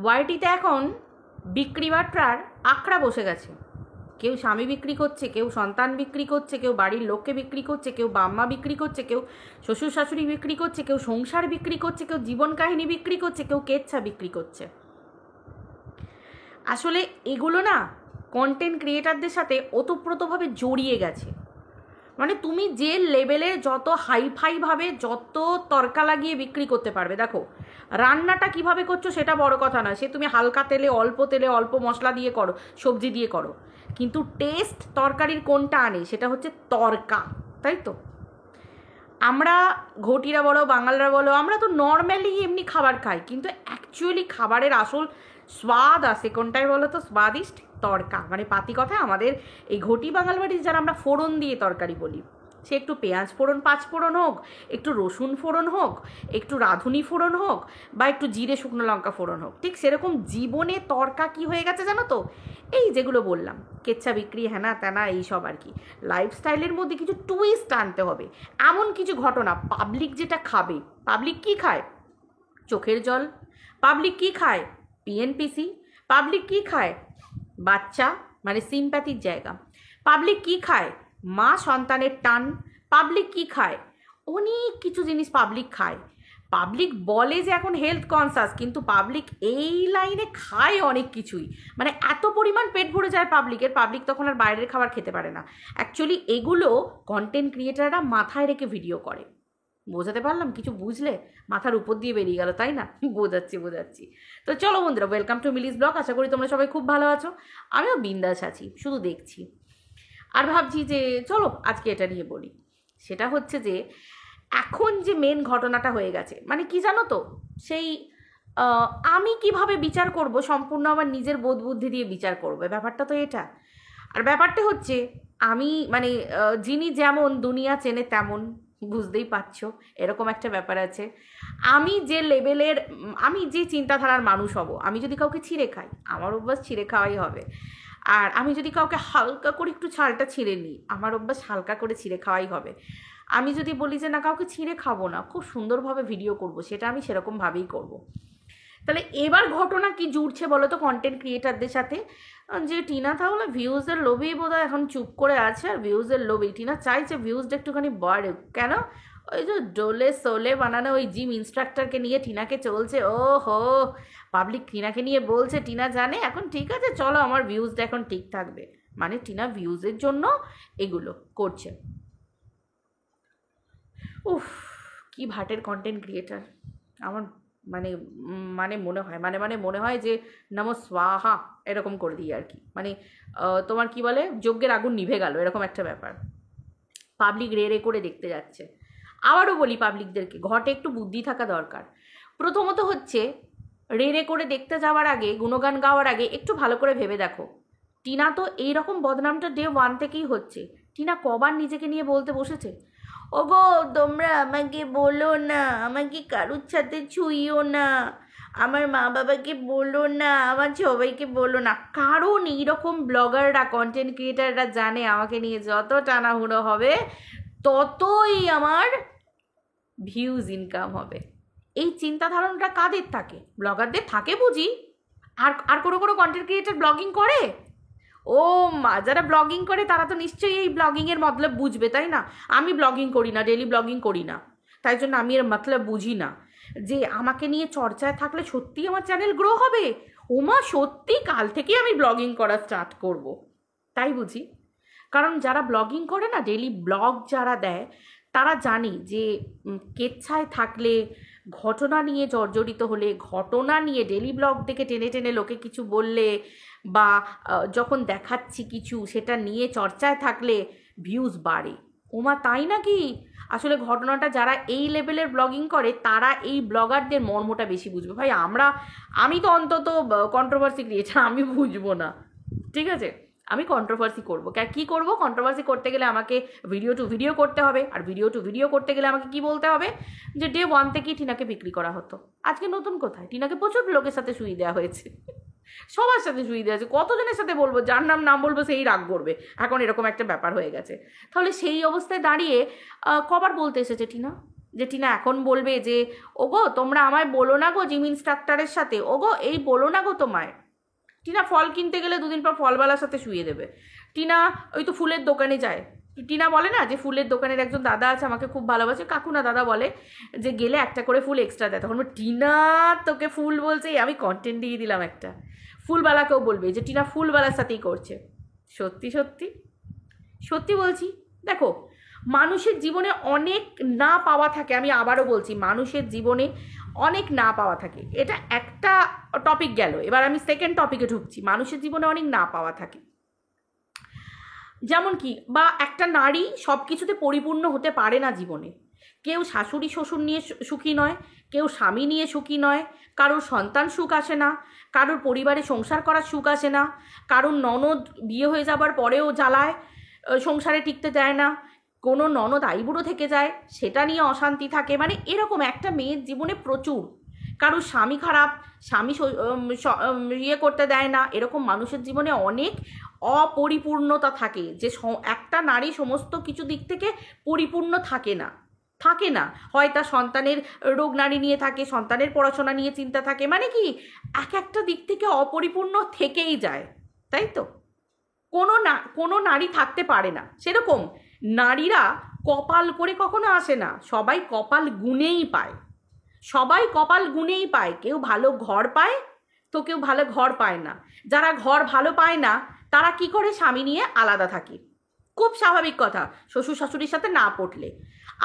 ওয়াইটিতে এখন বিক্রি বাট্রার আখড়া বসে গেছে। কেউ স্বামী বিক্রি করছে, কেউ সন্তান বিক্রি করছে, কেউ বাড়ির লোককে বিক্রি করছে, কেউ বাম্মা বিক্রি করছে, কেউ শ্বশুর শাশুড়ি বিক্রি করছে, কেউ সংসার বিক্রি করছে, কেউ জীবন কাহিনী বিক্রি করছে, কেউ কেচ্ছা বিক্রি করছে। আসলে এগুলো না কন্টেন্ট ক্রিয়েটারদের সাথে ওতপ্রোতভাবে জড়িয়ে গেছে। মানে তুমি যে লেভেলে যত হাইফাইভাবে যত তরকা লাগিয়ে বিক্রি করতে পারবে, দেখো রান্নাটা কিভাবে করছো সেটা বড় কথা নয়, সে তুমি হালকা তেলে অল্প মশলা দিয়ে করো, সবজি দিয়ে করো, কিন্তু টেস্ট তরকারির কোনটা আনে সেটা হচ্ছে তরকা, তাই তো? আমরা ঘটিরা বলো বাঙালরা বলো, আমরা তো নর্মালি এমনি খাবার খাই, কিন্তু অ্যাকচুয়ালি খাবারের আসল স্বাদ আসে কোনটায় বলো তো? স্বাদিষ্ট তরকা। মানে পাতি কথায় আমাদের এই ঘটি বাঙাল বাড়ির যারা আমরা ফোড়ন দিয়ে তরকারি বলি, সে একটু পেঁয়াজ ফোড়ন 5 ফোড়ন হোক, একটু রসুন ফোড়ন হোক, একটু রাঁধুনি ফোড়ন হোক, বা একটু জিরে শুকনো লঙ্কা ফোড়ন হোক, ঠিক সেরকম জীবনে তরকা কি হয়ে গেছে জানো তো? এই যেগুলো বললাম কেচ্ছা বিক্রি, হ্যানা ত্যানা, এইসব আর কি। লাইফস্টাইলের মধ্যে কিছু টুইস্ট আনতে হবে, এমন কিছু ঘটনা। পাবলিক যেটা খাবে, পাবলিক কি খায়? চোখের জল। পাবলিক কি খায়? পিএনপিসি। পাবলিক কি খায়? বাচ্চা, মানে সিম্প্যাথির জায়গা। পাবলিক কি খায়? মা সন্তানের টান। পাবলিক কি খায়? অনেক কিছু জিনিস পাবলিক খায়। পাবলিক বলে যে এখন হেলথ কনসাস, কিন্তু পাবলিক এই লাইনে খায় অনেক কিছুই। মানে এত পরিমাণ পেট ভরে যায় পাবলিকের, পাবলিক তখন আর বাইরের খাবার খেতে পারে না। অ্যাকচুয়ালি এগুলো কন্টেন্ট ক্রিয়েটাররা মাথায় রেখে ভিডিও করে। বোঝাতে পারলাম? কিছু বুঝলে? মাথার উপর দিয়ে বেরিয়ে গেল, তাই না? বোঝাচ্ছি। তো চলো বন্ধুরা, ওয়েলকাম টু মিলিস ব্লগ। আশা করি তোমরা সবাই খুব ভালো আছো। আমিও বিন্দাস আছি, শুধু দেখছি আর ভাবছি যে চলো আজকে এটা নিয়ে বলি। সেটা হচ্ছে যে এখন যে মেন ঘটনাটা হয়ে গেছে, মানে কি জানো তো, সেই আমি কিভাবে বিচার করব, সম্পূর্ণ আমার নিজের বোধ বুদ্ধি দিয়ে বিচার করবে, ব্যাপারটা তো এটা। আর ব্যাপারটা হচ্ছে আমি মানে যিনি যেমন দুনিয়া চেনে তেমন, বুঝতেই পারছো, এরকম একটা ব্যাপার আছে। আমি যে লেভেলের, আমি যে চিন্তাধারার মানুষ হব, আমি যদি কাউকে ছিঁড়ে খাই, আমার অভ্যাস ছিঁড়ে খাওয়াই হবে। আর আমি যদি কাউকে হালকা করে একটু ছালটা ছিঁড়ে নিই, আমার অভ্যাস হালকা করে ছিঁড়ে খাওয়াই হবে। আমি যদি বলি যে না কাউকে ছিঁড়ে খাবো না, খুব সুন্দরভাবে ভিডিও করব, সেটা আমি সেরকমভাবেই করব। তাহলে এবার ঘটনা কি জুড়ছে বলো তো কন্টেন্ট ক্রিয়েটারদের সাথে? যে টিনা তাহলে ভিউজের লোভেই বোধহয় এখন চুপ করে আছে, আর ভিউজের লোভেই টিনা চাইছে ভিউজটা একটুখানি বাড়ুক। কেন? ওই যে ডোলে সোলে বানানো ওই জিম ইনস্ট্রাক্টরকে নিয়ে টিনাকে চলছে, ও হো, পাবলিক টিনাকে নিয়ে বলছে, টিনা জানে এখন ঠিক আছে চলো আমার ভিউজটা এখন ঠিক থাকবে। মানে টিনা ভিউজের জন্য এগুলো করছে। উফ, কি ভাটের কন্টেন্ট ক্রিয়েটার আমার। মানে মানে মনে হয় মনে হয় যে নমঃ স্বাহা এরকম করে দিই আর কি। মানে তোমার কি বলে, যজ্ঞের আগুন নিভে গেল, এরকম একটা ব্যাপার। পাবলিক রে রে করে দেখতে যাচ্ছে। আবারও বলি পাবলিকদেরকে, ঘটে একটু বুদ্ধি থাকা দরকার। প্রথমত হচ্ছে, রে রে করে দেখতে যাওয়ার আগে, গুণগান গাওয়ার আগে একটু ভালো করে ভেবে দেখো, টিনা তো এইরকম বদনামটা ডে 1 থেকেই হচ্ছে। টিনা কবার নিজেকে নিয়ে বলতে বসেছে, ওগো তোমরা আমাকে বলো না, আমাকে কারুর সাথে ছুঁইও না, আমার মা বাবাকে বলো না, আমার সবাইকে বলো না। কারণ এইরকম ব্লগাররা, কন্টেন্ট ক্রিয়েটাররা জানে আমাকে নিয়ে যত টানাহুড়ো হবে ততই আমার ভিউজ ইনকাম হবে। এই চিন্তা ধারণাটা কাদের থাকে? ব্লগারদের থাকে বুঝি। আর আর কোনো কন্টেন্ট ক্রিয়েটার ব্লগিং করে? ও মা, যারা ব্লগিং করে তারা তো নিশ্চয়ই এই ব্লগিংয়ের মতলব বুঝবে, তাই না? আমি ব্লগিং করি না, ডেলি ব্লগিং করি না, তাই জন্য আমি এর মতলব বুঝি না। যে আমাকে নিয়ে চর্চায় থাকলে সত্যি আমার চ্যানেল গ্রো হবে, ওমা সত্যি কাল থেকে আমি ব্লগিং করা স্টার্ট করব, তাই বুঝি। কারণ যারা ব্লগিং করে না, ডেলি ব্লগ যারা দেয়, তারা জানে যে কেচ্ছায় থাকলে, ঘটনা নিয়ে জর্জরিত হলে, ঘটনা নিয়ে ডেলি ব্লগ থেকে টেনে টেনে লোকে কিছু বললে, বা যখন দেখাচ্ছি কিছু সেটা নিয়ে চর্চায় থাকলে ভিউজ বাড়ে। ওমা তাই নাকি? আসলে ঘটনাটা যারা এই লেভেলের ব্লগিং করে তারা এই ব্লগারদের মর্মটা বেশি বুঝবে। ভাই আমি তো অন্তত কন্ট্রোভার্সি ক্রিয়েটার, আমি বুঝবো না, ঠিক আছে? আমি কন্ট্রোভার্সি করবো, কী করবো? কন্ট্রোভার্সি করতে গেলে আমাকে ভিডিও টু ভিডিও করতে হবে, আর ভিডিও টু ভিডিও করতে গেলে আমাকে কি বলতে হবে? যে ডে 1 থেকেই টিনাকে বিক্রি করা হতো। আজকে নতুন কোথায়? টিনাকে প্রচুর লোকের সাথে শুই দেওয়া হয়েছে, সবার সাথে শুই দেওয়া আছে। কতজনের সাথে বলবো, যার নাম বলবো সেই রাগ করবে। এখন এরকম একটা ব্যাপার হয়ে গেছে। তাহলে সেই অবস্থায় দাঁড়িয়ে কবার বলতে এসেছে টিনা যে টিনা এখন বলবে যে ওগো তোমরা আমায় বলো না গো জিম ইন্সট্রাক্টরের সাথে, ওগো এই বলো না গো তোমায়। টিনা ফল কিনতে গেলে 2 দিন পর ফলওয়ালার সাথে শুয়ে দেবে। টিনা ওই তো ফুলের দোকানে যায়, টিনা বলে না যে ফুলের দোকানের একজন দাদা আছে আমাকে খুব ভালোবাসে, কাকু না দাদা বলে যে গেলে একটা করে ফুল এক্সট্রা দেয়, তখন টিনা তোকে ফুল বলছে, আমি কন্টেন্ট দিয়ে দিলাম একটা। ফুলওয়ালাকেও বলবে যে টিনা ফুলওয়ালার সাথেই করছে। সত্যি সত্যি সত্যি বলছি। দেখো মানুষের জীবনে অনেক না পাওয়া থাকে, আমি আবারও বলছি মানুষের জীবনে অনেক না পাওয়া থাকে। এটা একটা টপিক গেল, এবার আমি সেকেন্ড টপিকে ঢুকছি। মানুষের জীবনে অনেক না পাওয়া থাকে, যেমন কি বা একটা নারী সব কিছুতে পরিপূর্ণ হতে পারে না জীবনে। কেউ শাশুড়ি শ্বশুর নিয়ে সুখী নয়, কেউ স্বামী নিয়ে সুখী নয়, কারোর সন্তান সুখ আসে না, কারোর পরিবারে সংসার করার সুখ আসে না, কারোর ননদ বিয়ে হয়ে যাবার পরেও জ্বালায়, সংসারে টিকতে দেয় না, কোনো ননদ আইবুড়ো থেকে যায় সেটা নিয়ে অশান্তি থাকে। মানে এরকম একটা মেয়ের জীবনে প্রচুর, কারোর স্বামী খারাপ, স্বামী ইয়ে করতে দেয় না, এরকম মানুষের জীবনে অনেক অপরিপূর্ণতা থাকে, যে একটা নারী সমস্ত কিছু দিক থেকে পরিপূর্ণ থাকে না। হয় তার সন্তানের রোগ নারী নিয়ে থাকে, সন্তানের পড়াশোনা নিয়ে চিন্তা থাকে, মানে কি এক একটা দিক থেকে অপরিপূর্ণ থেকেই যায়, তাই তো? কোনো নারী থাকতে পারে না সেরকম। নারীরা কপাল করে কখনো আসে না, সবাই কপাল গুনেই পায়, সবাই কপাল গুনেই পায়। কেউ ভালো ঘর পায় তো কেউ ভালো ঘর পায় না। যারা ঘর ভালো পায় না তারা কি করে, স্বামী নিয়ে আলাদা থাকে, খুব স্বাভাবিক কথা, শ্বশুর শাশুড়ির সাথে না পটলে।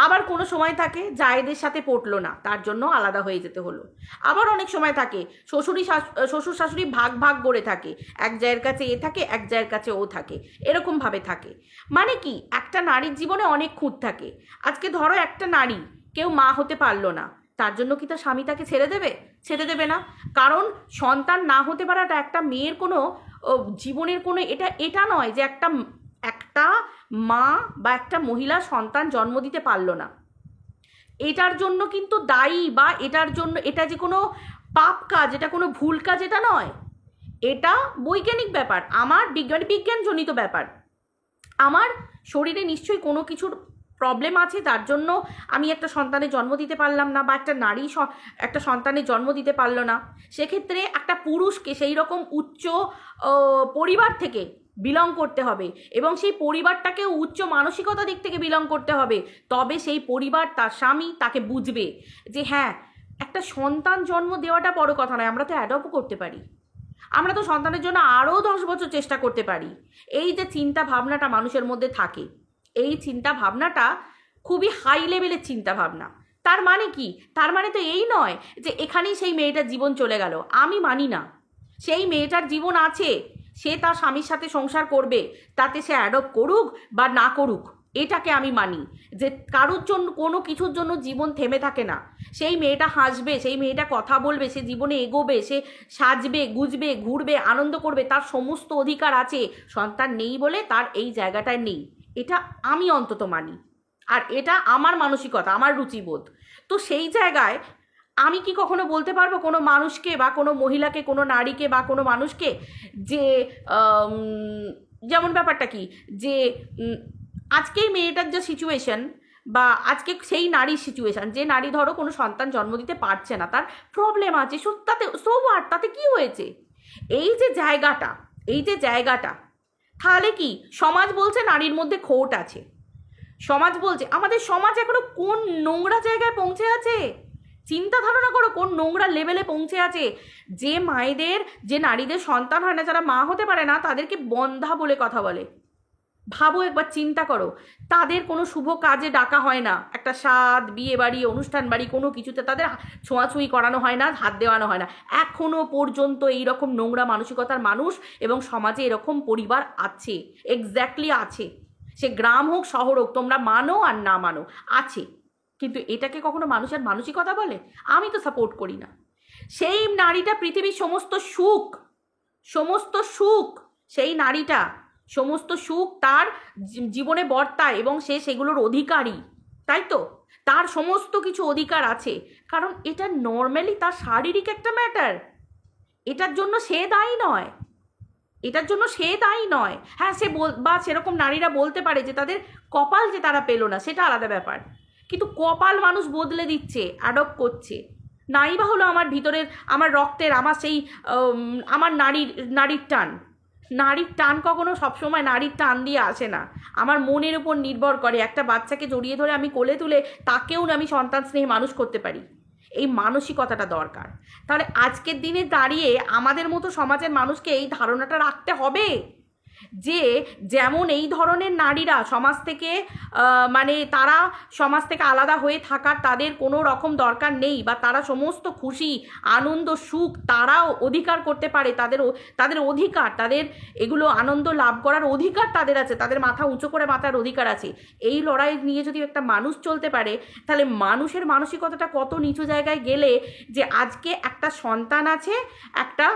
আবার কোনো সময় থাকে জায়েদের সাথে পটলো না, তার জন্য আলাদা হয়ে যেতে হলো। আবার অনেক সময় থাকে শ্বশুর শাশুড়ি ভাগ ভাগ করে থাকে, এক জায়ের কাছে এ থাকে, এক জায়ের কাছে ও থাকে, এরকমভাবে থাকে। মানে কি একটা নারীর জীবনে অনেক খুঁত থাকে। আজকে ধরো একটা নারী কেউ মা হতে পারলো না, তার জন্য কি তার স্বামী তাকে ছেড়ে দেবে? ছেড়ে দেবে না। কারণ সন্তান না হতে পারাটা একটা মেয়ের কোনো জীবনের কোনো এটা নয় যে একটা মা বা একটা মহিলা সন্তান জন্ম দিতে পারলো না, এটার জন্য কিন্তু দায়ী বা এটার জন্য এটা যে কোনো পাপ কাজ, এটা কোনো ভুল কাজ, এটা নয়। এটা বৈজ্ঞানিক ব্যাপার, আমার বিজ্ঞানজনিত ব্যাপার। আমার শরীরে নিশ্চয়ই কোনো কিছুর প্রবলেম আছে, তার জন্য আমি একটা সন্তানের জন্ম দিতে পারলাম না, বা একটা নারী একটা সন্তানের জন্ম দিতে পারলো না। সেক্ষেত্রে একটা পুরুষকে সেই রকম উচ্চ পরিবার থেকে বিলং করতে হবে, এবং সেই পরিবারটাকেও উচ্চ মানসিকতা দিক থেকে বিলং করতে হবে। তবে সেই পরিবার, তার স্বামী তাকে বুঝবে যে হ্যাঁ, একটা সন্তান জন্ম দেওয়াটা বড় কথা নয়, আমরা তো অ্যাডপ্ট করতে পারি, আমরা তো সন্তানের জন্য আরও 10 বছর চেষ্টা করতে পারি। এই যে চিন্তা ভাবনাটা মানুষের মধ্যে থাকে, এই চিন্তা ভাবনাটা খুবই হাই লেভেলের চিন্তা ভাবনা। তার মানে কি? তার মানে তো এই নয় যে এখানেই সেই মেয়েটার জীবন চলে গেল। আমি মানি না, সেই মেয়েটার জীবন আছে, সে তার স্বামীর সাথে সংসার করবে, তাতে সে অ্যাডপ্ট করুক বা না করুক, এটাকে আমি মানি। যে কারোর জন্য কোনো কিছুর জন্য জীবন থেমে থাকে না। সেই মেয়েটা হাসবে, সেই মেয়েটা কথা বলবে, সে জীবনে এগোবে, সে সাজবে, গুজবে, ঘুরবে, আনন্দ করবে, তার সমস্ত অধিকার আছে। সন্তান নেই বলে তার এই জায়গাটায় নেই, এটা আমি অন্তত মানি। আর এটা আমার মানসিকতা, আমার রুচিবোধ। তো সেই জায়গায় আমি কি কখনো বলতে পারবো কোনো মানুষকে বা কোনো মহিলাকে, কোনো নারীকে বা কোনো মানুষকে যে যেমন ব্যাপারটা কি, যে আজকেই মেয়েটার যে সিচুয়েশন বা আজকে সেই নারীর সিচুয়েশন, যে নারী ধরো কোনো সন্তান জন্ম দিতে পারছে না, তার প্রবলেম আছে, তাতে তাতে কি হয়েছে? এই যে জায়গাটা তাহলে কি সমাজ বলছে নারীর মধ্যে খোট আছে, সমাজ বলছে, আমাদের সমাজ এখনো কোন নোংরা জায়গায় পৌঁছে আছে, চিন্তা ধারণা করো কোন নোংরা লেভেলে পৌঁছে আছে। যে মায়েদের, যে নারীদের সন্তান হয় না, যারা মা হতে পারে না, তাদেরকে বন্ধা বলে কথা বলে। ভাবো একবার, চিন্তা করো, তাদের কোনো শুভ কাজে ডাকা হয় না, একটা সাদ, বিয়ে বাড়ি, অনুষ্ঠান বাড়ি, কোনো কিছুতে তাদের ছোঁয়াছুঁই করানো হয় না, হাত দেওয়ানো হয় না। এখনো পর্যন্ত এইরকম নোংরা মানসিকতার মানুষ এবং সমাজে এরকম পরিবার আছে, এক্স্যাক্টলি আছে। সে গ্রাম হোক শহর হোক, তোমরা মানো আর না মানো, আছে। কিন্তু এটাকে কখনো মানুষের মানসিকতা বলে? আমি তো সাপোর্ট করি না। সেই নারীটা পৃথিবীর সমস্ত সুখ সেই নারীটা সমস্ত সুখ তার জীবনে বর্তায় এবং সে সেগুলোর অধিকারী, তাই তো? তার সমস্ত কিছু অধিকার আছে, কারণ এটা নর্মালি তার শারীরিক একটা ম্যাটার। এটার জন্য সে দায়ী নয়। হ্যাঁ, সে বা সেরকম নারীরা বলতে পারে যে তাদের কপাল যে তারা পেল না, সেটা আলাদা ব্যাপার। কিন্তু কপাল মানুষ বদলে দিচ্ছে, অ্যাডপ্ট করছে। নাই বা হলো আমার ভিতরের, আমার রক্তের, আমার সেই আমার নারীর টান। নারীর টান কখনো সবসময় নারীর টান দিয়ে আসে না, আমার মনের উপর নির্ভর করে। একটা বাচ্চাকে জড়িয়ে ধরে আমি কোলে তুলে তাকেও আমি সন্তান স্নেহে মানুষ করতে পারি, এই মানসিকতাটা দরকার। তাহলে আজকের দিনে দাঁড়িয়ে আমাদের মতো সমাজের মানুষকে এই ধারণাটা রাখতে হবে যে যেমন এই ধরনের নারীরা সমাজ থেকে মানে তারা সমাজ থেকে আলাদা হয়ে থাকার তাদের কোনো রকম দরকার নেই, বা তারা সমস্ত খুশি আনন্দ সুখ তারাও অধিকার করতে পারে, তাদের অধিকার, তাদের এগুলো আনন্দ লাভ করার অধিকার তাদের আছে, তাদের মাথা উঁচু করে বাঁচার অধিকার আছে। এই লড়াই নিয়ে যদি একটা মানুষ চলতে পারে, তাহলে মানুষের মানসিকতাটা কত নিচু জায়গায় গেলে যে আজকে একটা সন্তান আছে, একটা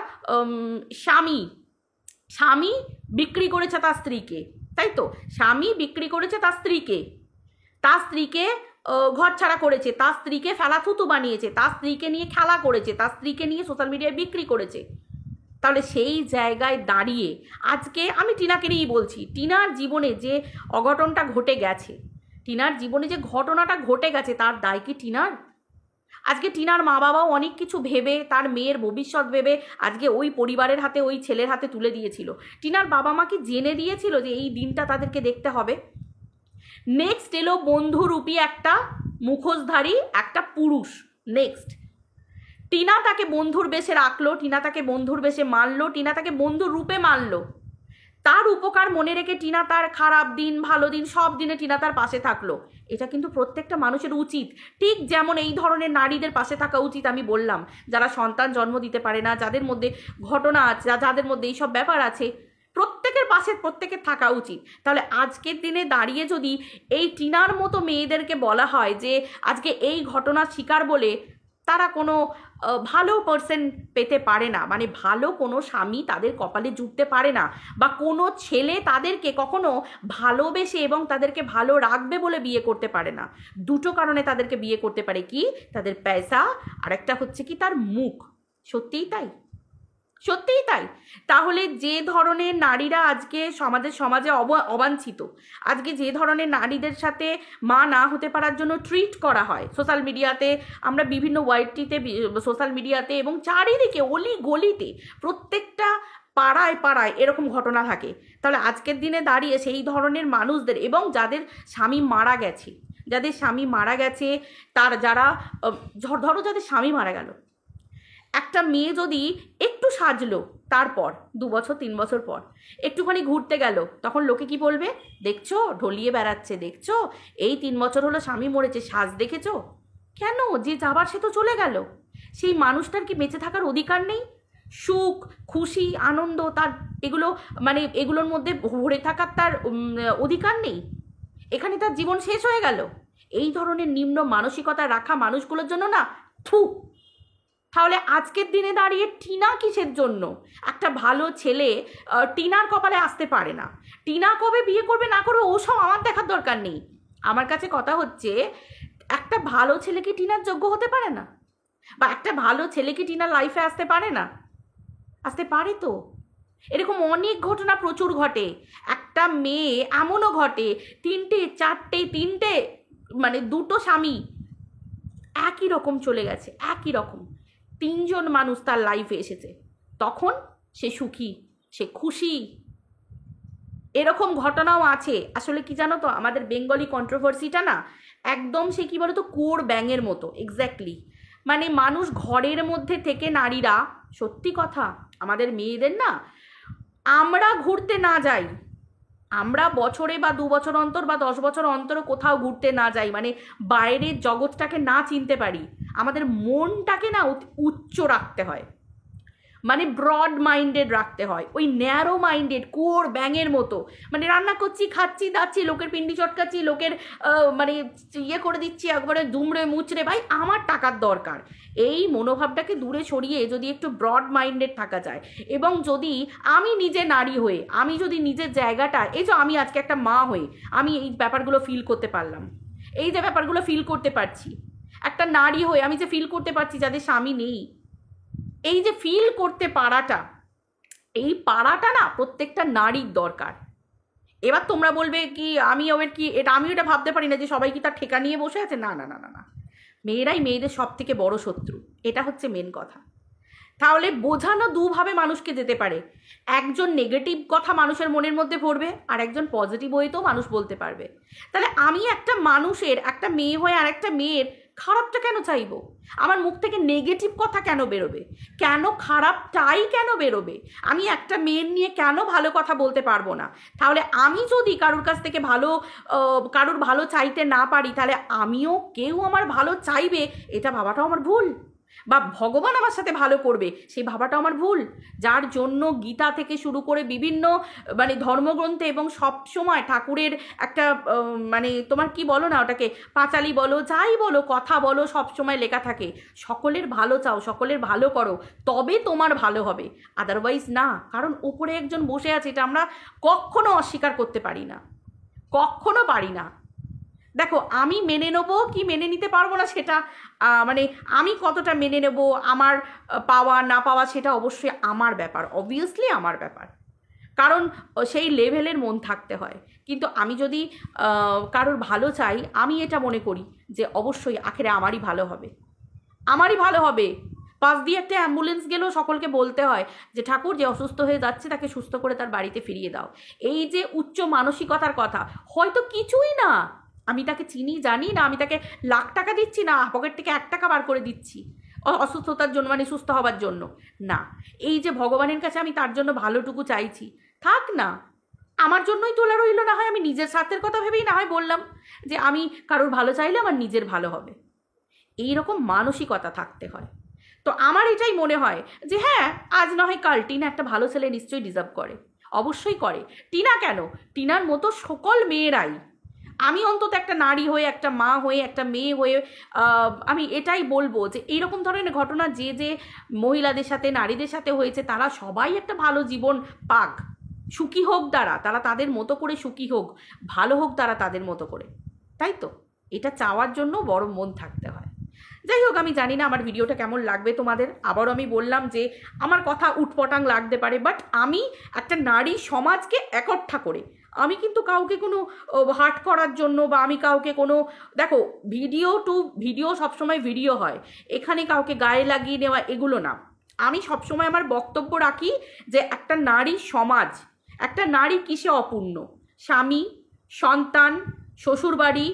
স্বামী বিক্রি করেছে তার স্ত্রীকে, তাই তো? স্বামী বিক্রি করেছে তার স্ত্রীকে ঘর ছাড়া করেছে, তার স্ত্রীকে ফেলাথুতু বানিয়েছে, তার স্ত্রীকে নিয়ে খেলা করেছে, তার স্ত্রীকে নিয়ে সোশ্যাল মিডিয়ায় বিক্রি করেছে। তাহলে সেই জায়গায় দাঁড়িয়ে আজকে আমি টিনাকে নিয়েই বলছি, টিনার জীবনে যে অঘটনটা ঘটে গেছে, টিনার জীবনে যে ঘটনাটা ঘটে গেছে, তার দায় কি টিনার? আজকে টিনার মা বাবাও অনেক কিছু ভেবে, তার মেয়ের ভবিষ্যৎ ভেবে আজকে ওই পরিবারের হাতে, ওই ছেলের হাতে তুলে দিয়েছিল। টিনার বাবা মা কি জেনে দিয়েছিল যে এই দিনটা তাদেরকে দেখতে হবে? নেক্সট এলো বন্ধুরূপী একটা মুখোশধারী একটা পুরুষ। নেক্সট টিনা তাকে বন্ধুর বেশে রাখলো, টিনা তাকে বন্ধুর বেশে মানলো, টিনা তাকে বন্ধুর রূপে মানলো। তার উপকার মনে রেখে টিনা তার খারাপ দিন ভালো দিন সব দিনে টিনা তার পাশে থাকলো। এটা কিন্তু প্রত্যেকটা মানুষের উচিত, ঠিক যেমন এই ধরনের নারীদের পাশে থাকা উচিত। আমি বললাম যারা সন্তান জন্ম দিতে পারে না, যাদের মধ্যে ঘটনা আছে, যাদের মধ্যে এইসব ব্যাপার আছে, প্রত্যেকের পাশে প্রত্যেকের থাকা উচিত। তাহলে আজকের দিনে দাঁড়িয়ে যদি এই টিনার মতো মেয়েদেরকে বলা হয় যে আজকে এই ঘটনার শিকার বলে তারা কোনো ভালো পার্সন পেতে পারে না, মানে ভালো কোনো স্বামী তাদের কপালে জুটতে পারে না, বা কোনো ছেলে তাদেরকে কখনো ভালোবেসে এবং তাদেরকে ভালো রাখবে বলে বিয়ে করতে পারে না। দুটো কারণে তাদেরকে বিয়ে করতে পারে, কি? তাদের পয়সা, আর একটা হচ্ছে কি তার মুখ। সত্যিই তাই, সত্যিই তাই। তাহলে যে ধরনের নারীরা আজকে সমাজে অবাঞ্ছিত, আজকে যে ধরনের নারীদের সাথে মা না হতে পারার জন্য ট্রিট করা হয় সোশ্যাল মিডিয়াতে, আমরা বিভিন্ন ওয়াইটিতে, সোশ্যাল মিডিয়াতে এবং চারিদিকে অলি গলিতে প্রত্যেকটা পাড়ায় পাড়ায় এরকম ঘটনা থাকে। তাহলে আজকের দিনে দাঁড়িয়ে সেই ধরনের মানুষদের, এবং যাদের স্বামী মারা গেছে তার যারা ধরো যাদের স্বামী মারা গেল, একটা মেয়ে যদি একটু সাজলো, তারপর 2 বছর 3 বছর পর একটুখানি ঘুরতে গেল, তখন লোকে কি বলবে? দেখছো ঢলিয়ে বেড়াচ্ছে, দেখছো এই 3 বছর হলো স্বামী মরেছে, সাজ দেখেছো? কেন? যে যাবার সে তো চলে গেল। সেই মানুষটার কি বেঁচে থাকার অধিকার নেই? সুখ খুশি আনন্দ তার এগুলো মানে এগুলোর মধ্যে ভরে থাকার তার অধিকার নেই? এখানে তার জীবন শেষ হয়ে গেল। এই ধরনের নিম্ন মানসিকতা রাখা মানুষগুলোর জন্য না, থু। তাহলে আজকের দিনে দাঁড়িয়ে টিনা কিসের জন্য? একটা ভালো ছেলে টিনার কপালে আসতে পারে না। টিনা কবে বিয়ে করবে না করবে ওসব আমার দেখার দরকার নেই। আমার কাছে কথা হচ্ছে, একটা ভালো ছেলে কি টিনার যোগ্য হতে পারে না? বা একটা ভালো ছেলে কি টিনার লাইফে আসতে পারে না? আসতে পারে তো। এরকম অনেক ঘটনা প্রচুর ঘটে। একটা মেয়ে এমনও ঘটে 3টে 4টে 3টে মানে 2টো স্বামী একই রকম চলে গেছে, একই রকম 3জন মানুষ তার লাইফে এসেছে, তখন সে সুখী, সে খুশি। এরকম ঘটনাও আছে। আসলে কি জানো তো, আমাদের বেঙ্গলি কন্ট্রোভার্সিটা না একদম সে কি বলতো কোর ব্যাঙের মতো, এক্স্যাক্টলি। মানে মানুষ ঘরের মধ্যে থেকে নারীরা, সত্যি কথা, আমাদের মেয়েদের না, আমরা ঘুরতে না যাই, আমরা বছরে বা 2 বছর অন্তর বা 10 বছর অন্তর কোথাও ঘুরতে না যাই, মানে বাইরের জগৎটাকে না চিনতে পারি, আমাদের মনটাকে না উচ্চ রাখতে হয়, মানে ব্রড মাইন্ডেড রাখতে হয়। ওই ন্যারো মাইন্ডেড কোর ব্যাঙের মতো, মানে রান্না করছি খাচ্ছি দাচ্ছি, লোকের পিন্ডি চটকাচ্ছি, লোকের মানে ইয়ে করে দিচ্ছি একবারে দুমড়ে মুচড়ে, ভাই আমার টাকার দরকার। এই মনোভাবটাকে দূরে সরিয়ে যদি একটু ব্রড মাইন্ডেড থাকা যায়, এবং যদি আমি নিজে নারী হয়ে, আমি যদি নিজের জায়গাটা, এই যে আমি আজকে একটা মা হয়ে আমি এই ব্যাপারগুলো ফিল করতে পারলাম, এই যে ব্যাপারগুলো ফিল করতে পারছি, একটা নারী হয়ে আমি যে ফিল করতে পারছি যাদের স্বামী নেই, এই যে ফিল করতে পারাটা, এই পারাটা না প্রত্যেকটা নারীর দরকার। এবার তোমরা বলবে কি আমি ওর কি এটা, আমি এটা ভাবতে পারি না যে সবাই কি তার ঠেকা নিয়ে বসে আছে, না না না না না, মেয়েরাই মেয়েদের সব থেকে বড় শত্রু, এটা হচ্ছে মেন কথা। তাহলে বোঝানো দুভাবে মানুষকে যেতে পারে, একজন নেগেটিভ কথা মানুষের মনের মধ্যে ভরবে, আর একজন পজিটিভ ওয়েতেও মানুষ বলতে পারবে। তাহলে আমি একটা মানুষের, একটা মেয়ে হয়ে আর একটা মেয়ের খারাপটা কেন চাইবো? আমার মুখ থেকে নেগেটিভ কথা কেন বেরোবে? কেন খারাপটাই কেন বেরোবে? আমি একটা মেয়ের নিয়ে কেন ভালো কথা বলতে পারবো না? তাহলে আমি যদি কারোর কাছ থেকে কারোর ভালো চাইতে না পারি, তাহলে আমিও কেউ আমার ভালো চাইবে এটা ভাবাটাও আমার ভুল, বা ভগবান আমার সাথে ভালো করবে সেই ভাবাটা আমার ভুল। যার জন্য গীতা থেকে শুরু করে বিভিন্ন মানে ধর্মগ্রন্থে এবং সব সময় ঠাকুরের একটা মানে তোমার কি বলো না ওটাকে, পাঁচালি বলো, যাই বলো, কথা বলো, সব সময় লেখা থাকে সকলের ভালো চাও, সকলের ভালো করো, তবে তোমার ভালো হবে, আদারওয়াইজ না। কারণ উপরে একজন বসে আছে, এটা আমরা কখনো অস্বীকার করতে পারি না, কখনো পারি না। দেখো আমি মেনে নেবো কি মেনে নিতে পারবো না সেটা মানে আমি কতটা মেনে নেব, আমার পাওয়া না পাওয়া সেটা অবশ্যই আমার ব্যাপার, অবভিয়াসলি আমার ব্যাপার, কারণ সেই লেভেলের মন থাকতে হয়। কিন্তু আমি যদি কারোর ভালো চাই, আমি এটা মনে করি যে অবশ্যই আখেরে আমারই ভালো হবে, আমারই ভালো হবে। পাশ দিয়ে একটা অ্যাম্বুলেন্স গেলেও সকলকে বলতে হয় যে ঠাকুর যে অসুস্থ হয়ে যাচ্ছে তাকে সুস্থ করে তার বাড়িতে ফিরিয়ে দাও। এই যে উচ্চ মানসিকতার কথা, হয়তো কিছুই না, আমি তাকে চিনি জানি না, আমি তাকে লাখ টাকা দিচ্ছি না, পকেট থেকে 1 টাকা বার করে দিচ্ছি অসুস্থতার জন্য, মানে সুস্থ হবার জন্য না, এই যে ভগবানের কাছে আমি তার জন্য ভালোটুকু চাইছি, থাক না, আমার জন্যই তোলা রইল, না হয় আমি নিজের স্বার্থের কথা ভেবেই না হয় বললাম যে আমি কারোর ভালো চাইলে আমার নিজের ভালো হবে, এই রকম মানসিকতা থাকতে হয়। তো আমার এটাই মনে হয় যে হ্যাঁ, আজ না হয় কাল টিনা একটা ভালো ছেলে নিশ্চয়ই ডিজার্ভ করে, অবশ্যই করে। টিনা কেন, টিনার মতো সকল মেয়েরাই, আমি অন্তত একটা নারী হয়ে, একটা মা হয়ে, একটা মেয়ে হয়ে আমি এটাই বলবো যে এইরকম ধরনের ঘটনা যে যে মহিলাদের সাথে, নারীদের সাথে হয়েছে, তারা সবাই একটা ভালো জীবন পাক, সুখী হোক তারা তাদের মতো করে সুখী হোক, ভালো হোক তারা তাদের মতো করে, তাই তো? এটা চাওয়ার জন্য বড় মন থাকতে হয়। যাই হোক, আমি জানি না আমার ভিডিওটা কেমন লাগবে তোমাদের, আবারও আমি বললাম যে আমার কথা উটপটাং লাগতে পারে, বাট আমি একটা নারী সমাজকে একঠা করে, আমি কিন্তু কাউকে কোনো হার্ট করার জন্য, বা আমি কাউকে কোনো, দেখো ভিডিও সবসময় ভিডিও হয়, এখানে কাউকে গায়ে লাগিয়ে নেওয়া এগুলো না। আমি সবসময় আমার বক্তব্য রাখি যে একটা নারী সমাজ, একটা নারী কিসে অপূর্ণ, স্বামী, সন্তান, শ্বশুরবাড়ি,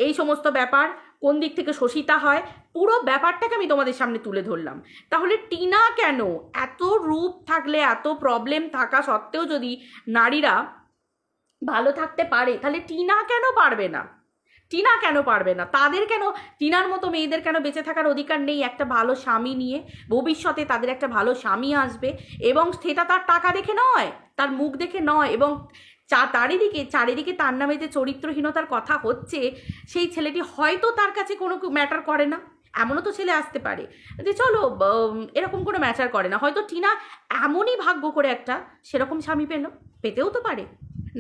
এই সমস্ত ব্যাপার কোন দিক থেকে শোষিতা হয়, পুরো ব্যাপারটাকে আমি তোমাদের সামনে তুলে ধরলাম। তাহলে টিনা কেন, এত রূপ থাকলে, এত প্রবলেম থাকা সত্ত্বেও যদি নারীরা ভালো থাকতে পারে, তাহলে টিনা কেন পারবে না? টিনা কেন পারবে না? তাদের কেন, টিনার মতো মেয়েদের কেন বেঁচে থাকার অধিকার নেই একটা ভালো স্বামী নিয়ে? ভবিষ্যতে তাদের একটা ভালো স্বামী আসবে, এবং সেটা তার টাকা দেখে নয়, তার মুখ দেখে নয়, এবং চারিদিকে তার নামে যে চরিত্রহীনতার কথা হচ্ছে, সেই ছেলেটি হয়তো তার কাছে কোনো ম্যাটার করে না, এমনও তো ছেলে আসতে পারে যে চলো এরকম কোনো ম্যাটার করে না, হয়তো টিনা এমনই ভাগ্য করে একটা সেরকম স্বামী পেতেও তো পারে,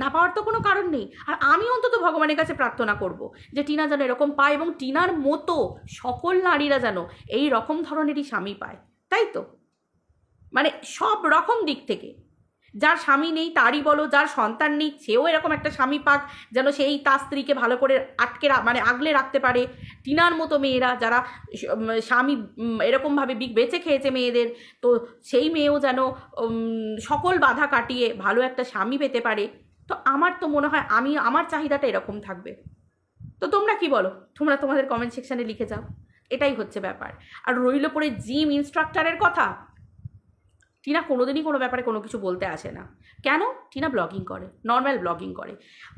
না পাওয়ার তো কোনো কারণ নেই। আর আমি অন্তত ভগবানের কাছে প্রার্থনা করব যে টিনা যেন এরকম পায়, এবং টিনার মতো সকল নারীরা যেন এই রকম ধরনেরই স্বামী পায়, তাই তো? মানে সব রকম দিক থেকে, যার স্বামী নেই তারই বলো, যার সন্তান নেই সেও এরকম একটা স্বামী পাক, যেন সেই তার স্ত্রীকে ভালো করে আগলে রাখতে পারে। টিনার মতো মেয়েরা যারা স্বামী এরকমভাবে বেঁচে খেয়েছে মেয়েদের, তো সেই মেয়েও যেন সকল বাধা কাটিয়ে ভালো একটা স্বামী পেতে পারে। তো আমার তো মনে হয় আমার চাহিদাটা এরকম থাকবে। তো তোমরা কি বলো? তোমরা তোমাদের কমেন্ট সেকশানে লিখে যাও, এটাই হচ্ছে ব্যাপার। আর রইল পরে জিম ইনস্ট্রাক্টরের কথা, টিনা কোনোদিনই কোনো ব্যাপারে কোনো কিছু বলতে আসে না। কেন? টিনা ব্লগিং করে, নর্মাল ব্লগিং করে।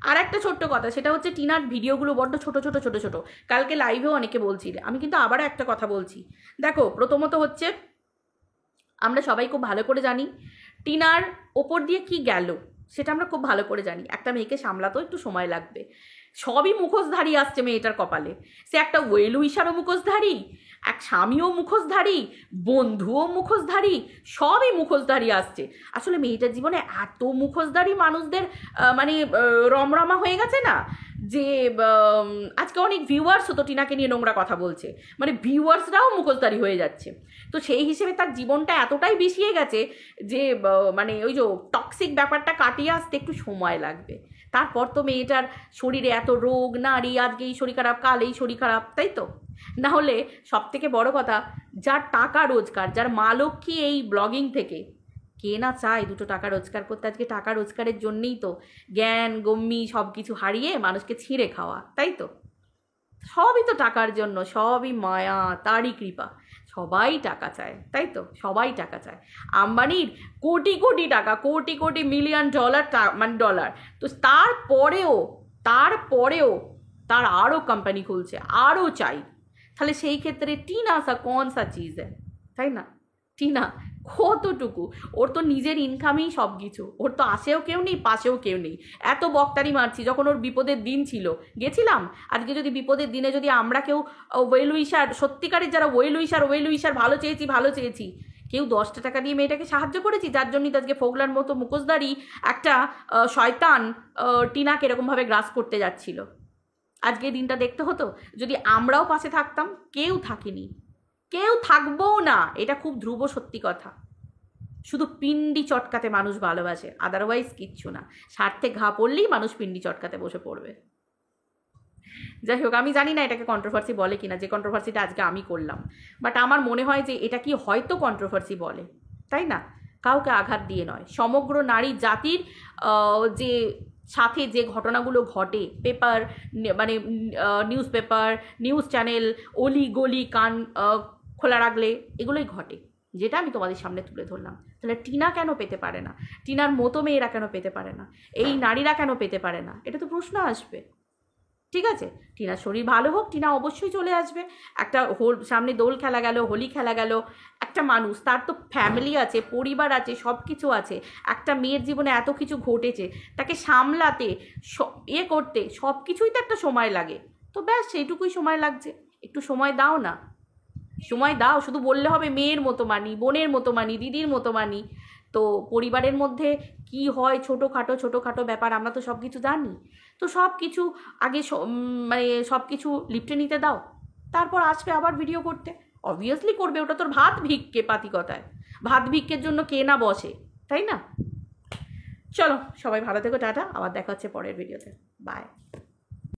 আর একটা ছোট্ট কথা, সেটা হচ্ছে টিনার ভিডিওগুলো বড্ড ছোটো ছোটো। কালকে লাইভেও অনেকে বলছিলে, আমি কিন্তু আবারও একটা কথা বলছি। দেখো, প্রথমত হচ্ছে আমরা সবাই খুব ভালো করে জানি টিনার ওপর দিয়ে কি গেল, সেটা আমরা খুব ভালো করে জানি। একটা মেয়েকে সামলাতেও একটু সময় লাগবে, সবই মুখোশধারী আসছে মেয়েটার কপালে। সে একটা ওয়েল উইশারও মুখোশধারী, এক স্বামীও মুখোশধারী, বন্ধুও মুখোশধারী, সবই মুখোশধারী আসছে। আসলে মেয়েটার জীবনে এত মুখোশধারী মানুষদের মানে রমরমা হয়ে গেছে না, যে আজকে অনেক ভিউয়ার্সও তো টিনাকে নিয়ে নোংরা কথা বলছে, মানে ভিউয়ার্সরাও মুখোশধারী হয়ে যাচ্ছে। তো সেই হিসেবে তার জীবনটা এতটাই বিষিয়ে গেছে যে মানে ওই যে টক্সিক ব্যাপারটা কাটিয়ে আসতে একটু সময় লাগবে। তারপর তো মেয়েটার শরীরে এত রোগ নারী, আজকে এই শরীর খারাপ, কাল এই শরীর খারাপ, তাই তো? না হলে সব থেকে বড় কথা, যার টাকা রোজগার, যার মা লক্ষ্মী এই ব্লগিং থেকে, কে না চায় দুটো টাকা রোজগার করতে? আজকে টাকা রোজগারের জন্যেই তো জ্ঞান গম্যি সব কিছু হারিয়ে মানুষকে ছিঁড়ে খাওয়া, তাই তো? সবই তো টাকার জন্য, সবই মায়া, তারই কৃপা। সবাই টাকা চায়, তাই তো? সবাই টাকা চায়। আম্বানির কোটি কোটি টাকা, কোটি কোটি মিলিয়ন ডলার, মানে ডলার, তো তারপরেও তার আরও কোম্পানি খুলছে, আরও চাই। তাহলে সেই ক্ষেত্রে টিনা সা কোন সা চিজ তাই না? টিনা কতটুকু, ওর তো নিজের ইনকামেই সব কিছু, ওর তো আশেও কেউ নেই, পাশেও কেউ নেই। এত বকটারি মারছি, যখন ওর বিপদের দিন ছিল গেছিলাম। আজকে যদি বিপদের দিনে যদি আমরা কেউ ওয়েল উইশার, সত্যিকারের যারা ওয়েল উইশার ভালো চেয়েছি, কেউ 10টা টাকা দিয়ে মেয়েটাকে সাহায্য করেছি, যার জন্যই তো আজকে ফোগলার মতো মুখোশধারী একটা শয়তান টিনাকে এরকমভাবে গ্রাস করতে যাচ্ছিল। আজকে দিনটা দেখতে হতো যদি আমরাও পাশে থাকতাম। কেউ থাকেনি, কেউ থাকবোও না, এটা খুব ধ্রুব সত্যি কথা। শুধু পিন্ডি চটকাতে মানুষ ভালোবাসে, আদারওয়াইজ কিচ্ছু না। স্বার্থে ঘা পড়লেই মানুষ পিন্ডি চটকাতে বসে পড়বে। যাই হোক, আমি জানি না এটাকে কন্ট্রোভার্সি বলে কিনা, যে কন্ট্রোভার্সিটা আজকে আমি করলাম, বাট আমার মনে হয় যে এটা কি হয়তো কন্ট্রোভার্সি বলে, তাই না? কাউকে আঘাত দিয়ে নয়, সমগ্র নারী জাতির যে সাথে যে ঘটনাগুলো ঘটে, পেপার মানে নিউজ পেপার, নিউজ চ্যানেল, অলি গলি কান খোলা রাখলে এগুলোই ঘটে, যেটা আমি তোমাদের সামনে তুলে ধরলাম। তাহলে টিনা কেন পেতে পারে না? টিনার মতো মেয়েরা কেন পেতে পারে না? এই নারীরা কেন পেতে পারে না? এটা তো প্রশ্ন আসবে। ঠিক আছে, টিনার শরীর ভালো হোক, টিনা অবশ্যই চলে আসবে। একটা সামনে দোল খেলা গেল, হোলি খেলা গেল, একটা মানুষ, তার তো ফ্যামিলি আছে, পরিবার আছে, সব কিছু আছে। একটা মেয়ের জীবনে এত কিছু ঘটেছে, তাকে সামলাতে, করতে সব কিছুই তো একটা সময় লাগে। তো ব্যাস সেইটুকুই সময় লাগছে, একটু সময় দাও না, সময় দাও। শুধু বললে হবে মেয়ের মতো মানি, বোনের মতো মানি, দিদির মতো মানি। তো পরিবারের মধ্যে কি হয় ছোটোখাটো ব্যাপার, আমরা তো সব কিছু জানি। তো সব কিছু আগে মানে সব কিছু লিপটে নিতে দাও, তারপর আসবে আবার ভিডিও করতে। অবভিয়াসলি করবে, ওটা তোর ভাত ভিক্ষে, পাতিকতায় ভাত ভিক্ষের জন্য কে না বসে, তাই না? চলো সবাই ভালো থেকো, টাটা, আবার দেখা হচ্ছে পরের ভিডিওতে, বাই।